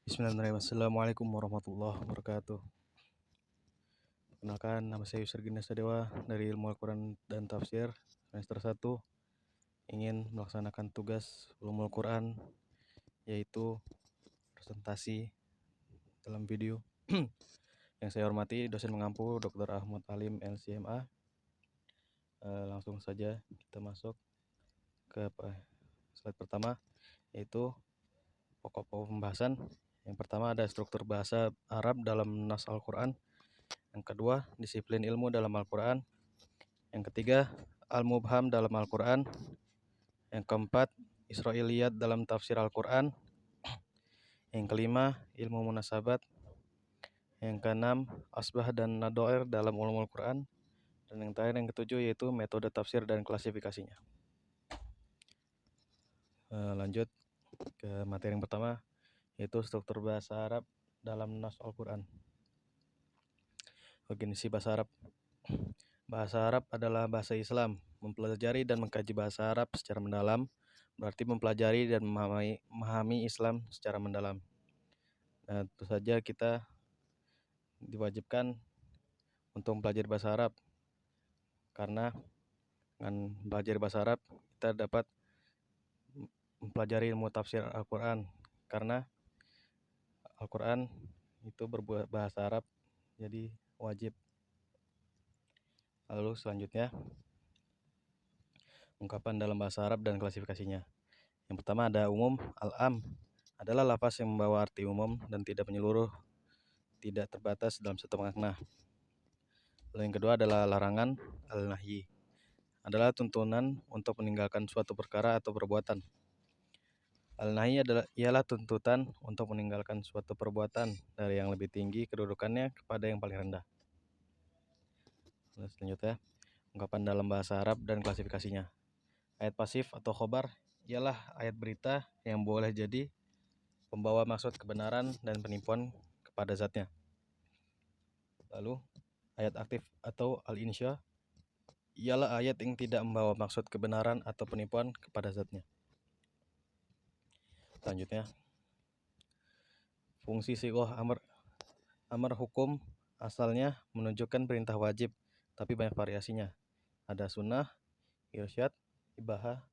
Bismillahirrahmanirrahim. Assalamualaikum warahmatullahi wabarakatuh. Perkenalkan, nama saya Yusri Gina Sadewa dari Ilmu Al-Quran dan Tafsir semester 1. Ingin melaksanakan tugas Ulumul Quran, yaitu presentasi dalam video. Yang saya hormati dosen mengampu Dr. Ahmad Alim LCMA. Langsung saja kita masuk ke slide pertama, yaitu pokok-pokok pembahasan. Yang pertama ada struktur bahasa Arab dalam Nas Al-Quran. Yang kedua, disiplin ilmu dalam Al-Quran. Yang ketiga, Al-Mubham dalam Al-Quran. Yang keempat, Israiliyat dalam tafsir Al-Quran. Yang kelima, ilmu munasabat. Yang keenam, asbah dan nadoir dalam ulumul Quran. Dan yang terakhir, yang ketujuh, yaitu metode tafsir dan klasifikasinya. Lanjut ke materi yang pertama, yaitu struktur bahasa Arab dalam Nas Al-Quran. Definisi bahasa Arab. Bahasa Arab adalah bahasa Islam. Mempelajari dan mengkaji bahasa Arab secara mendalam berarti mempelajari dan memahami Islam secara mendalam. Nah, tentu saja kita diwajibkan untuk mempelajari bahasa Arab, karena dengan belajar bahasa Arab kita dapat mempelajari ilmu tafsir Al-Quran, karena Al-Quran itu berbahasa Arab, jadi wajib. Lalu selanjutnya, ungkapan dalam bahasa Arab dan klasifikasinya. Yang pertama ada umum. Al-am adalah lafaz yang membawa arti umum dan tidak menyeluruh, tidak terbatas dalam satu makna. Lalu yang kedua adalah larangan. Al-nahyi adalah tuntunan untuk meninggalkan suatu perkara atau perbuatan. Al-nahyi ialah tuntutan untuk meninggalkan suatu perbuatan dari yang lebih tinggi kedudukannya kepada yang paling rendah. Lalu selanjutnya, ungkapan dalam bahasa Arab dan klasifikasinya. Ayat pasif atau khobar ialah ayat berita yang boleh jadi pembawa maksud kebenaran dan penipuan kepada zatnya. Lalu ayat aktif atau al-insya ialah ayat yang tidak membawa maksud kebenaran atau penipuan kepada zatnya. Selanjutnya, fungsi sighah amar hukum asalnya menunjukkan perintah wajib, tapi banyak variasinya. Ada sunnah, irsyad, ibahah,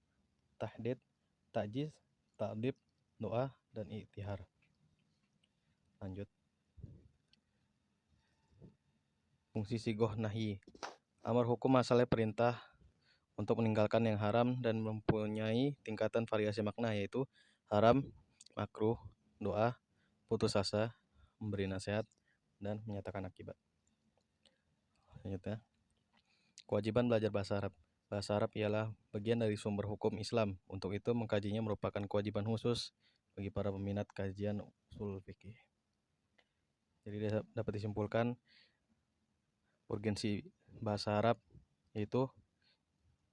tahdid, ta'jiz, ta'dib, doa, dan iktihar. Lanjut. Fungsi sighah nahyi. Amar hukum asalnya perintah untuk meninggalkan yang haram dan mempunyai tingkatan variasi makna, yaitu haram, makruh, doa, putus asa, memberi nasihat, dan menyatakan akibat. Selanjutnya, kewajiban belajar bahasa Arab. Bahasa Arab ialah bagian dari sumber hukum Islam. Untuk itu, mengkajinya merupakan kewajiban khusus bagi para peminat kajian usul fikih. Jadi dapat disimpulkan urgensi bahasa Arab, yaitu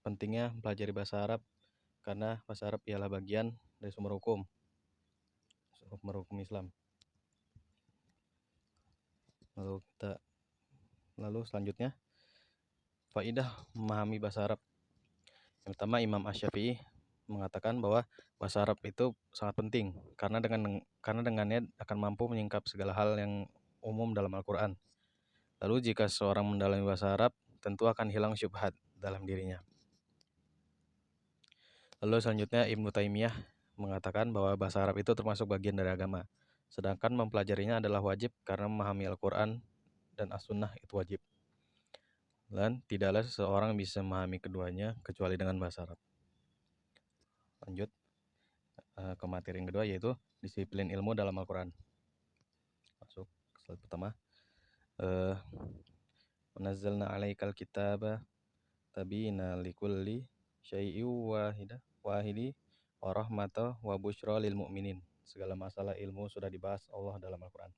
pentingnya mempelajari bahasa Arab, karena bahasa Arab ialah bagian dari sumber hukum Islam. Lalu selanjutnya, faidah memahami bahasa Arab. Yang pertama, Imam Asy-Syafi'i mengatakan bahwa bahasa Arab itu sangat penting karena dengannya akan mampu menyingkap segala hal yang umum dalam Al-Quran. Lalu jika seorang mendalami bahasa Arab, tentu akan hilang syubhat dalam dirinya. Lalu selanjutnya, Ibnu Taimiyah mengatakan bahwa bahasa Arab itu termasuk bagian dari agama, sedangkan mempelajarinya adalah wajib karena memahami Al-Quran dan As-Sunnah itu wajib. Dan tidaklah seseorang bisa memahami keduanya kecuali dengan bahasa Arab. Lanjut ke materi yang kedua, yaitu disiplin ilmu dalam Al-Quran. Masuk ke slide pertama. Nazzalna 'alaikal kitaba tabiina likulli syai'in wahidi wa rahmatan wa busyra lil mu'minin. Segala masalah ilmu sudah dibahas Allah dalam Al-Quran.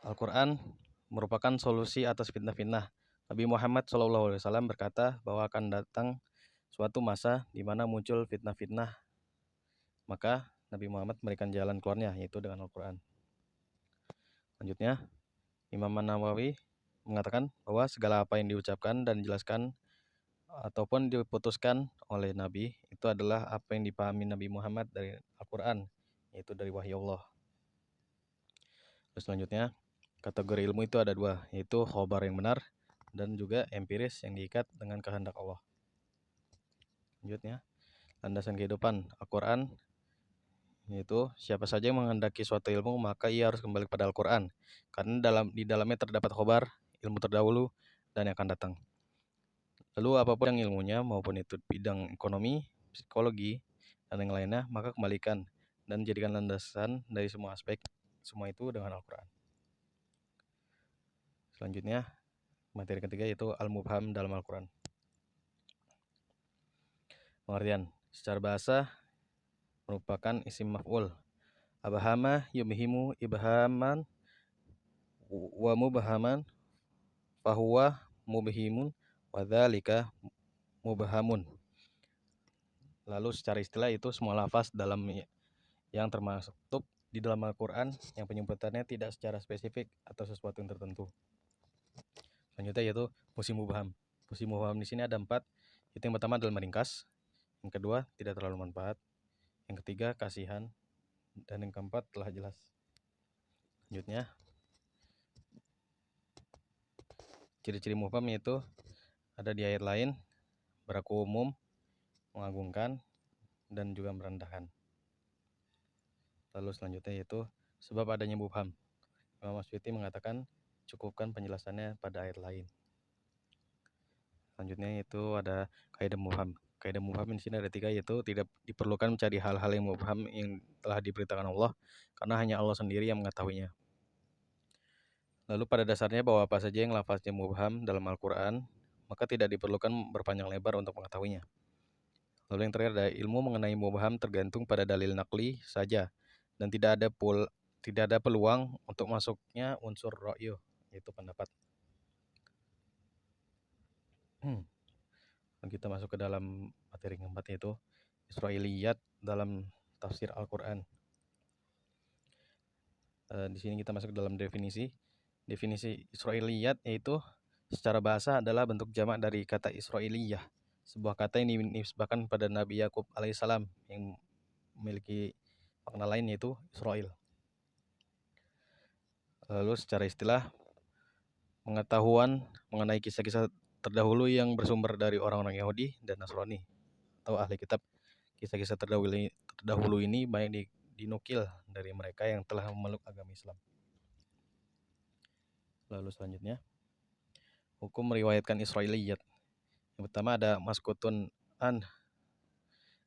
Al-Quran merupakan solusi atas fitnah-fitnah. Nabi Muhammad SAW berkata bahwa akan datang suatu masa di mana muncul fitnah-fitnah, maka Nabi Muhammad memberikan jalan keluarnya, yaitu dengan Al-Quran. Lanjutnya, Imam An-Nawawi mengatakan bahwa segala apa yang diucapkan dan dijelaskan ataupun diputuskan oleh Nabi itu itu adalah apa yang dipahami Nabi Muhammad dari Al-Quran, yaitu dari wahyu Allah. Terus selanjutnya, kategori ilmu itu ada dua, yaitu khobar yang benar dan juga empiris yang diikat dengan kehendak Allah. Selanjutnya, landasan kehidupan Al-Quran, yaitu siapa saja yang menghendaki suatu ilmu maka ia harus kembali kepada Al-Quran, karena di dalamnya terdapat khobar, ilmu terdahulu, dan yang akan datang. Lalu apapun yang ilmunya, maupun itu bidang ekonomi, psikologi, dan yang lainnya, maka kembalikan dan jadikan landasan dari semua aspek, semua itu dengan Al-Quran. Selanjutnya, materi ketiga yaitu Al-Mubham dalam Al-Quran. Pengertian secara bahasa merupakan isim maf'ul. Abahama yubhimu ibhaman wa mubhaman fahuwa mubhimun wa dzalika mubhamun. Lalu secara istilah itu semua lafaz dalam yang termasuk di dalam Al-Quran yang penyebutannya tidak secara spesifik atau sesuatu yang tertentu. Selanjutnya yaitu musim mubham. Musim mubham di sini ada 4. Itu yang pertama adalah meringkas, yang kedua tidak terlalu manfaat, yang ketiga kasihan, dan yang keempat telah jelas. Selanjutnya, ciri-ciri mubham yaitu ada di ayat lain, berlaku umum, mengagungkan, dan juga merendahkan. Lalu selanjutnya yaitu sebab adanya mubham. Imam Asy'uti mengatakan cukupkan penjelasannya pada ayat lain. Selanjutnya yaitu ada kaidah mubham. Kaidah mubham di sini ada 3, yaitu tidak diperlukan mencari hal-hal yang mubham yang telah diberitakan Allah, karena hanya Allah sendiri yang mengetahuinya. Lalu pada dasarnya bahwa apa saja yang lafaznya mubham dalam Al-Quran, maka tidak diperlukan berpanjang lebar untuk mengetahuinya. Lalu yang terakhir ada ilmu mengenai mubham tergantung pada dalil naqli saja, dan tidak ada peluang untuk masuknya unsur ra'yu, yaitu pendapat. Kita masuk ke dalam materi keempat, yaitu Israiliyat dalam tafsir Al-Quran. Di sini kita masuk ke dalam definisi. Definisi Israiliyat yaitu secara bahasa adalah bentuk jamak dari kata Israiliyah, sebuah kata yang dinisbahkan pada Nabi Yakub alaihissalam yang memiliki makna lain yaitu Israel. Lalu secara istilah, pengetahuan mengenai kisah-kisah terdahulu yang bersumber dari orang-orang Yahudi dan Nasrani atau ahli kitab. Kisah-kisah terdahulu ini banyak dinukil dari mereka yang telah memeluk agama Islam. Lalu selanjutnya, hukum meriwayatkan Israiliyat. Yang pertama ada maskutun an,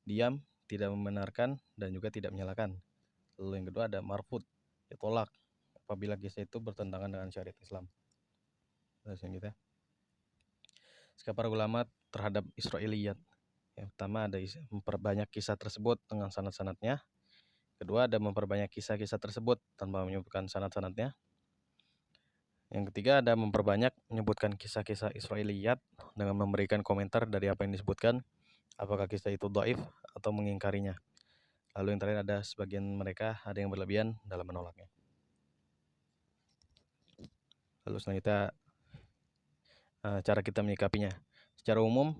diam, tidak membenarkan, dan juga tidak menyalahkan. Lalu yang kedua ada marfud, ditolak apabila kisah itu bertentangan dengan syariat Islam. Lalu selanjutnya, sikap para ulama terhadap Israiliyat. Yang pertama ada memperbanyak kisah tersebut dengan sanad-sanadnya. Kedua ada memperbanyak kisah-kisah tersebut tanpa menyebutkan sanad-sanadnya. Yang ketiga ada memperbanyak menyebutkan kisah-kisah Israiliyat dengan memberikan komentar dari apa yang disebutkan, apakah kisah itu dhaif atau mengingkarinya. Lalu yang terakhir ada sebagian mereka ada yang berlebihan dalam menolaknya. Lalu selanjutnya cara kita menyikapinya. Secara umum,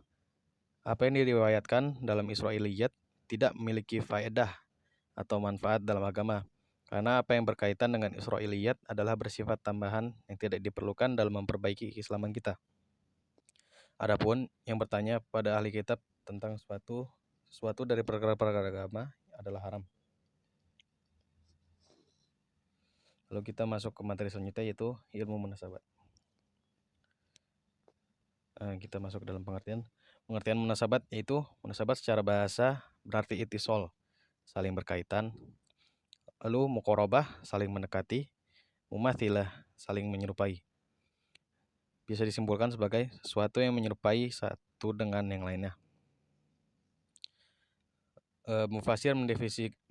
apa yang diriwayatkan dalam Israiliyat tidak memiliki faedah atau manfaat dalam agama, karena apa yang berkaitan dengan Israiliyat adalah bersifat tambahan yang tidak diperlukan dalam memperbaiki keislaman kita. Adapun yang bertanya pada ahli kitab tentang sesuatu dari perkara-perkara agama adalah haram. Lalu kita masuk ke materi selanjutnya yaitu ilmu munasabat. Kita masuk ke dalam pengertian. Pengertian munasabat yaitu munasabat secara bahasa berarti itisol, saling berkaitan. Lalu muqarabah, saling mendekati. Mumathilah, saling menyerupai. Bisa disimpulkan sebagai sesuatu yang menyerupai satu dengan yang lainnya. Mufasir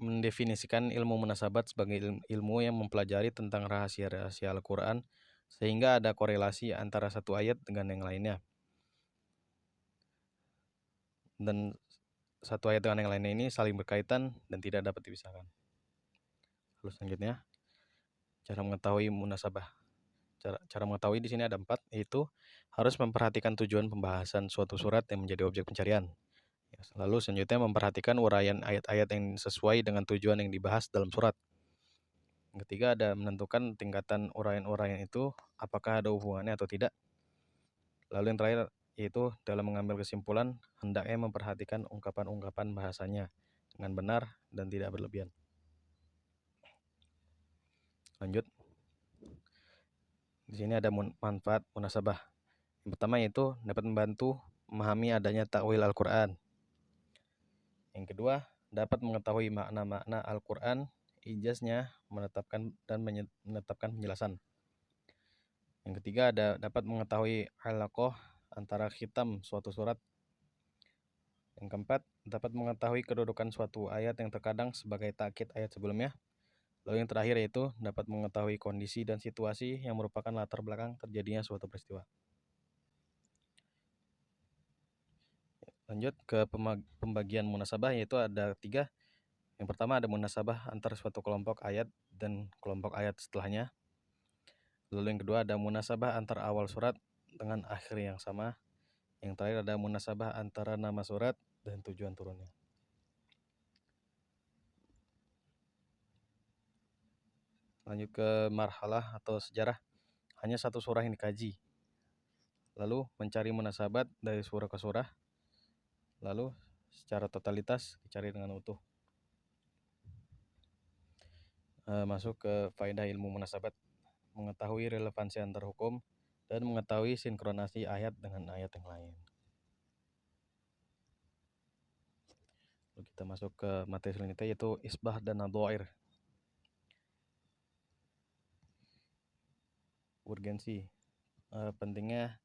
mendefinisikan ilmu munasabat sebagai ilmu yang mempelajari tentang rahasia-rahasia Al-Quran sehingga ada korelasi antara satu ayat dengan yang lainnya. Dan satu ayat dengan yang lainnya ini saling berkaitan dan tidak dapat dipisahkan. Lalu selanjutnya, cara mengetahui munasabah. Cara mengetahui di sini ada 4, yaitu harus memperhatikan tujuan pembahasan suatu surat yang menjadi objek pencarian. Lalu selanjutnya memperhatikan uraian ayat-ayat yang sesuai dengan tujuan yang dibahas dalam surat. Yang ketiga ada menentukan tingkatan uraian-uraian itu apakah ada hubungannya atau tidak. Lalu yang terakhir yaitu dalam mengambil kesimpulan hendaknya memperhatikan ungkapan-ungkapan bahasanya dengan benar dan tidak berlebihan. Lanjut. Di sini ada manfaat munasabah. Yang pertama yaitu dapat membantu memahami adanya takwil Al-Qur'an. Yang kedua, dapat mengetahui makna-makna Al-Qur'an, ijaznya, menetapkan penjelasan. Yang ketiga, dapat mengetahui alaqah antara khitam suatu surat. Yang keempat, dapat mengetahui kedudukan suatu ayat yang terkadang sebagai takkid ayat sebelumnya. Lalu yang terakhir yaitu dapat mengetahui kondisi dan situasi yang merupakan latar belakang terjadinya suatu peristiwa. Lanjut ke pembagian munasabah, yaitu ada 3. Yang pertama ada munasabah antar suatu kelompok ayat dan kelompok ayat setelahnya. Lalu yang kedua ada munasabah antar awal surat dengan akhir yang sama. Yang terakhir ada munasabah antara nama surat dan tujuan turunnya. Lanjut ke marhalah atau sejarah. Hanya satu surah yang dikaji. Lalu mencari munasabat dari surah ke surah. Lalu secara totalitas dicari dengan utuh. Masuk ke faedah ilmu munasabat. Mengetahui relevansi antar hukum dan mengetahui sinkronasi ayat dengan ayat yang lain. Lalu kita masuk ke materi selanjutnya yaitu isbah dan nadhair. Urgensi. Pentingnya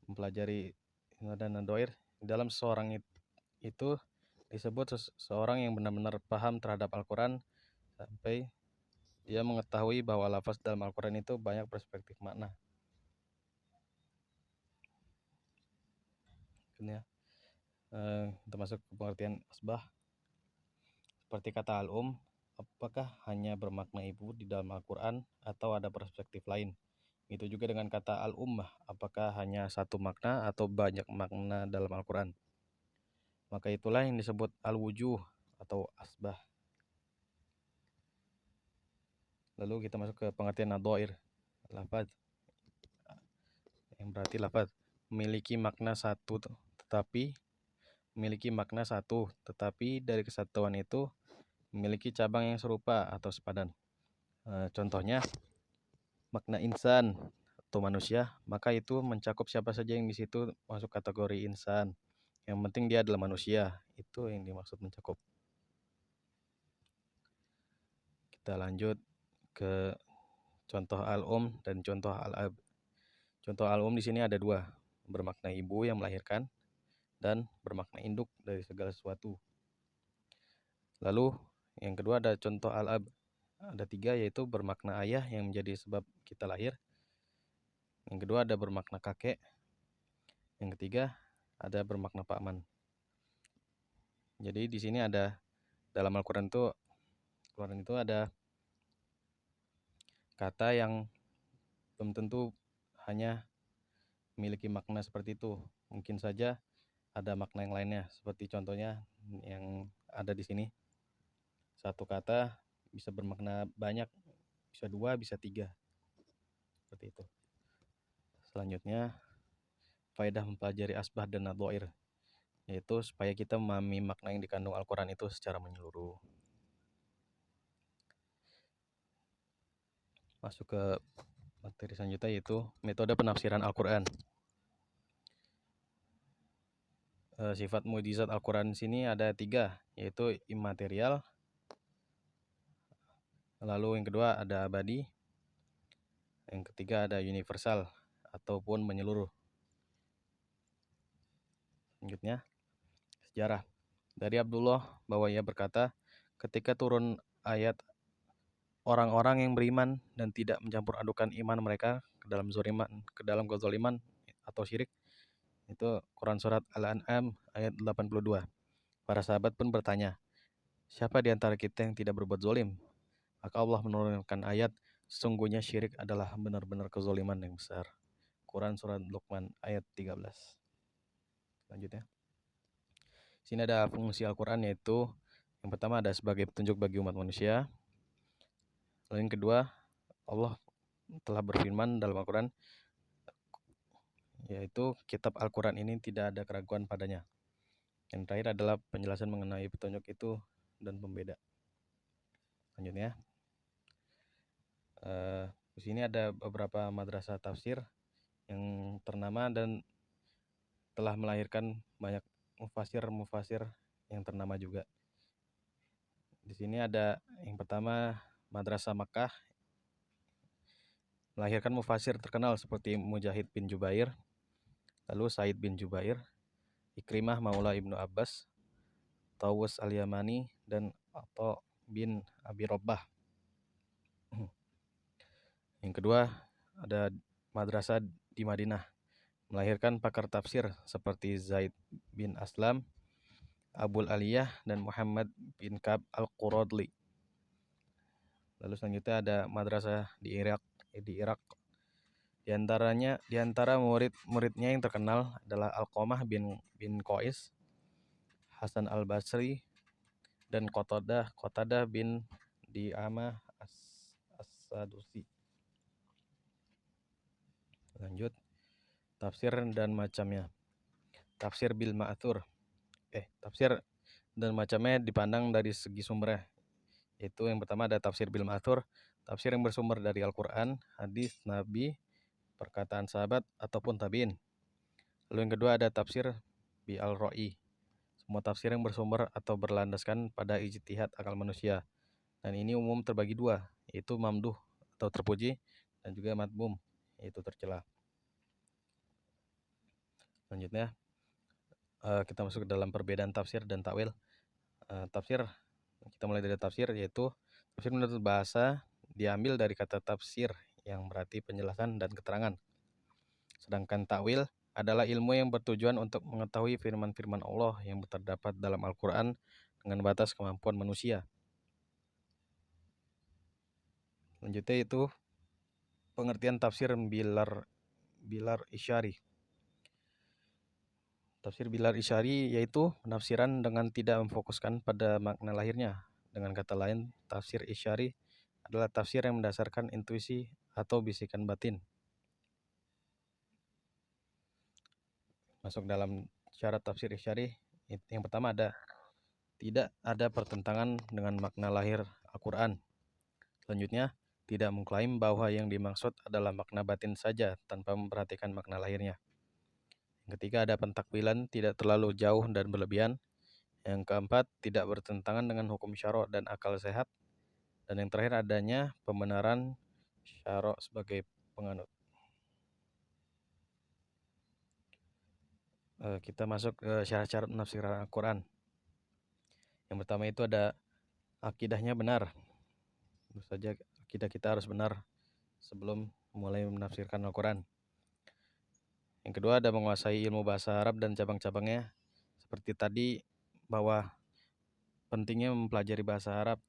mempelajari isbah dan nadhair. Dalam seseorang itu disebut seseorang yang benar-benar paham terhadap Al-Quran sampai dia mengetahui bahwa lafaz dalam Al-Quran itu banyak perspektif makna. Kita masuk ke pengertian asbah. Seperti kata al-um, apakah hanya bermakna ibu di dalam Al-Quran atau ada perspektif lain? Itu juga dengan kata al-ummah, apakah hanya satu makna atau banyak makna dalam Al-Quran? Maka itulah yang disebut al-wujuh atau asbah. Lalu kita masuk ke pengertian nadhair. Lafaz, yang berarti lafaz memiliki makna satu tetapi dari kesatuan itu memiliki cabang yang serupa atau sepadan. Contohnya makna insan atau manusia, maka itu mencakup siapa saja yang di situ masuk kategori insan. Yang penting dia adalah manusia, itu yang dimaksud mencakup. Kita lanjut ke contoh al-um dan contoh al-ab. Contoh al-um di sini ada 2, bermakna ibu yang melahirkan dan bermakna induk dari segala sesuatu. Lalu yang kedua ada contoh al-ab, ada 3 yaitu bermakna ayah yang menjadi sebab kita lahir. Yang kedua ada bermakna kakek. Yang ketiga ada bermakna paman. Jadi di sini ada dalam Al-Quran itu ada kata yang belum tentu hanya memiliki makna seperti itu. Mungkin saja ada makna yang lainnya. Seperti contohnya yang ada di sini. Satu kata bisa bermakna banyak, bisa 2, bisa 3. Seperti itu. Selanjutnya, faedah mempelajari asbah dan nadhair, yaitu supaya kita memahami makna yang dikandung Al-Quran itu secara menyeluruh. Masuk ke materi selanjutnya yaitu metode penafsiran Al-Quran. Sifat mukjizat Al-Quran di sini ada 3, yaitu imaterial. Lalu yang kedua ada abadi. Yang ketiga ada universal ataupun menyeluruh. Selanjutnya, sejarah. Dari Abdullah bahwa ia berkata, ketika turun ayat orang-orang yang beriman dan tidak mencampur adukan iman mereka ke dalam kezaliman atau syirik, itu Quran surat Al-An'am ayat 82. Para sahabat pun bertanya, siapa di antara kita yang tidak berbuat zalim? Maka Allah menurunkan ayat, sesungguhnya syirik adalah benar-benar kezaliman yang besar. Quran surat Luqman ayat 13. Lanjutnya. Sini ada fungsi Al-Quran, yaitu yang pertama ada sebagai petunjuk bagi umat manusia. Lalu yang kedua, Allah telah berfirman dalam Al-Quran, yaitu kitab Al-Quran ini tidak ada keraguan padanya. Yang terakhir adalah penjelasan mengenai petunjuk itu dan pembeda. Selanjutnya, di sini ada beberapa madrasah tafsir yang ternama dan telah melahirkan banyak mufasir yang ternama juga. Di sini ada yang pertama Madrasah Makkah, melahirkan mufasir terkenal seperti Mujahid bin Jubair, lalu Said bin Jubair, Ikrimah Maula Ibnu Abbas, Tawus Al-Yamani, dan Atha bin Abi Robbah. Yang kedua ada madrasah di Madinah, melahirkan pakar tafsir seperti Zaid bin Aslam, Abul Aliyah, dan Muhammad bin Ka'ab Al-Quradli. Lalu selanjutnya ada madrasah di Irak. Di antara murid-muridnya yang terkenal adalah Alqamah bin Qais, Hasan Al-Basri, dan Qatadah bin Di'amah As-Sadusi. Lanjut, tafsir dan macamnya. Tafsir bil ma'thur. Tafsir dan macamnya dipandang dari segi sumbernya. Yaitu yang pertama ada tafsir bil ma'thur, tafsir yang bersumber dari Al-Quran, hadis Nabi, perkataan sahabat ataupun tabi'in. Lalu yang kedua ada tafsir bi al-ra'i, semua tafsir yang bersumber atau berlandaskan pada ijtihad akal manusia. Dan ini umum terbagi dua, yaitu mamduh atau terpuji, dan juga madmum, yaitu tercela. Selanjutnya kita masuk ke dalam perbedaan tafsir dan takwil. Tafsir, kita mulai dari tafsir, yaitu tafsir menurut bahasa diambil dari kata tafsir yang berarti penjelasan dan keterangan. Sedangkan takwil adalah ilmu yang bertujuan untuk mengetahui firman-firman Allah yang terdapat dalam Al-Quran dengan batas kemampuan manusia. Selanjutnya itu pengertian tafsir bilar isyari. Tafsir bilar isyari yaitu penafsiran dengan tidak memfokuskan pada makna lahirnya. Dengan kata lain, tafsir isyari adalah tafsir yang mendasarkan intuisi atau bisikan batin. Masuk dalam syarat tafsir isyari, yang pertama ada tidak ada pertentangan dengan makna lahir Al-Quran. Selanjutnya, tidak mengklaim bahwa yang dimaksud adalah makna batin saja tanpa memperhatikan makna lahirnya. Yang ketiga ada pentakwilan tidak terlalu jauh dan berlebihan. Yang keempat, tidak bertentangan dengan hukum syara' dan akal sehat. Dan yang terakhir adanya pembenaran syara' sebagai penganut. Kita masuk ke syarat-syarat penafsiran Al-Quran. Yang pertama itu ada akidahnya benar. Tentu saja akidah kita harus benar sebelum mulai menafsirkan Al-Quran. Yang kedua ada menguasai ilmu bahasa Arab dan cabang-cabangnya. Seperti tadi bahwa pentingnya mempelajari bahasa Arab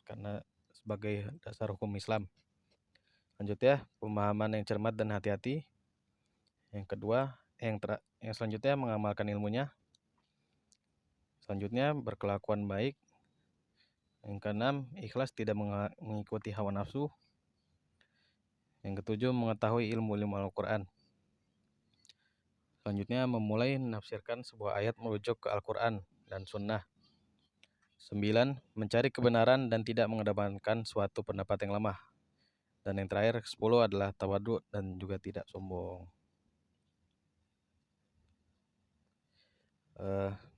karena sebagai dasar hukum Islam. Selanjutnya pemahaman yang cermat dan hati-hati. Yang kedua, yang selanjutnya mengamalkan ilmunya. Selanjutnya berkelakuan baik. Yang keenam, ikhlas tidak mengikuti hawa nafsu. Yang ketujuh, mengetahui ilmu-ilmu Al-Quran. Selanjutnya memulai menafsirkan sebuah ayat merujuk ke Al-Quran dan Sunnah. 9. Mencari kebenaran dan tidak mengedepankan suatu pendapat yang lemah. Dan yang terakhir 10 adalah tawadu dan juga tidak sombong.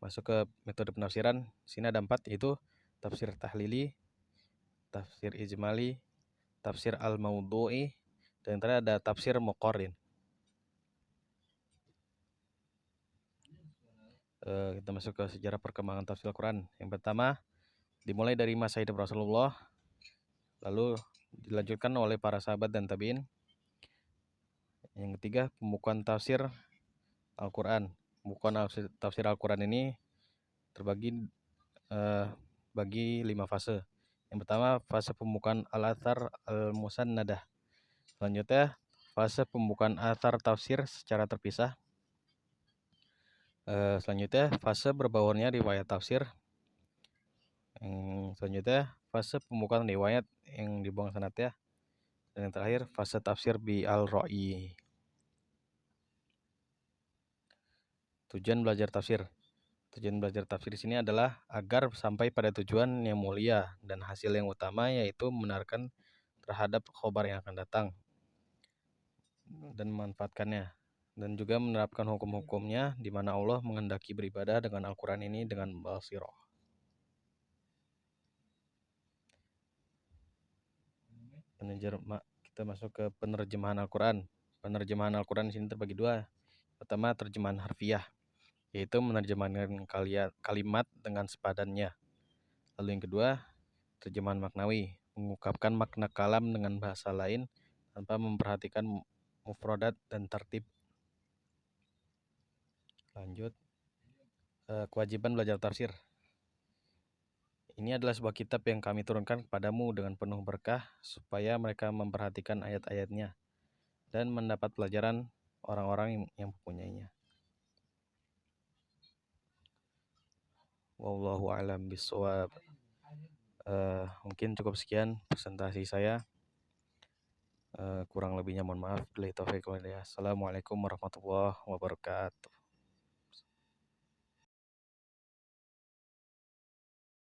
Masuk ke metode penafsiran. Sini ada 4, yaitu tafsir tahlili, tafsir ijmali, tafsir al-mawdu'i, dan yang terakhir ada tafsir muqarrin. Kita masuk ke sejarah perkembangan tafsir Al-Quran. Yang pertama, dimulai dari masa hidup Rasulullah, lalu dilanjutkan oleh para sahabat dan tabi'in. Yang ketiga, pembukuan tafsir Al-Quran. Pembukuan tafsir Al-Quran ini terbagi bagi 5 fase. Yang pertama, fase pembukaan al-athar al-musannadah. Selanjutnya, fase pembukaan athar tafsir secara terpisah. Selanjutnya fase berbaurnya riwayat tafsir. Yang selanjutnya fase pembukaan riwayat yang dibuang sanadnya. Dan yang terakhir fase tafsir bi al-ra'i. Tujuan belajar tafsir. Tujuan belajar tafsir di sini adalah agar sampai pada tujuan yang mulia dan hasil yang utama, yaitu membenarkan terhadap khobar yang akan datang dan memanfaatkannya, dan juga menerapkan hukum-hukumnya di mana Allah menghendaki beribadah dengan Al-Quran ini dengan basiroh. Kita masuk ke penerjemahan Al-Quran. Penerjemahan Al-Quran di sini terbagi dua. Pertama, terjemahan harfiah, yaitu menerjemahkan kalimat dengan sepadannya. Lalu yang kedua, terjemahan maknawi, mengungkapkan makna kalam dengan bahasa lain tanpa memperhatikan mufradat dan tertib. Lanjut, kewajiban belajar tafsir. Ini adalah sebuah kitab yang kami turunkan kepadamu dengan penuh berkah supaya mereka memperhatikan ayat-ayatnya dan mendapat pelajaran orang-orang yang mempunyainya. Wallahu a'lam bishawab. Mungkin cukup sekian presentasi saya. Kurang lebihnya mohon maaf. Assalamualaikum warahmatullahi wabarakatuh.